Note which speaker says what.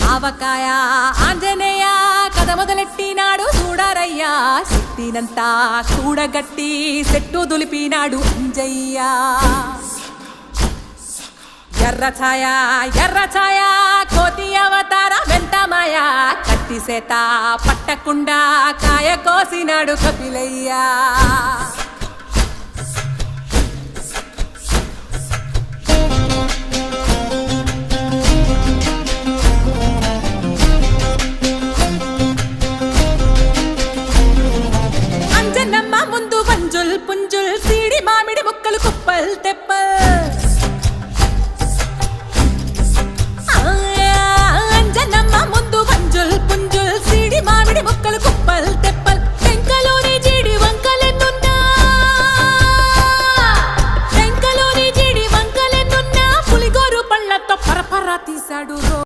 Speaker 1: ఆవకాయ ఆంజనేయ కథ మొదలెట్టినాడు చూడరయ్యా శక్తినంతా కూడగట్టి చెట్టు దులిపినాడు అంజయ్య ఎర్ర ఛాయ కోతి అవతార వెంటమాయ కత్తి సేత పట్టకుండా కాయ కోసినాడు కపిలయ్య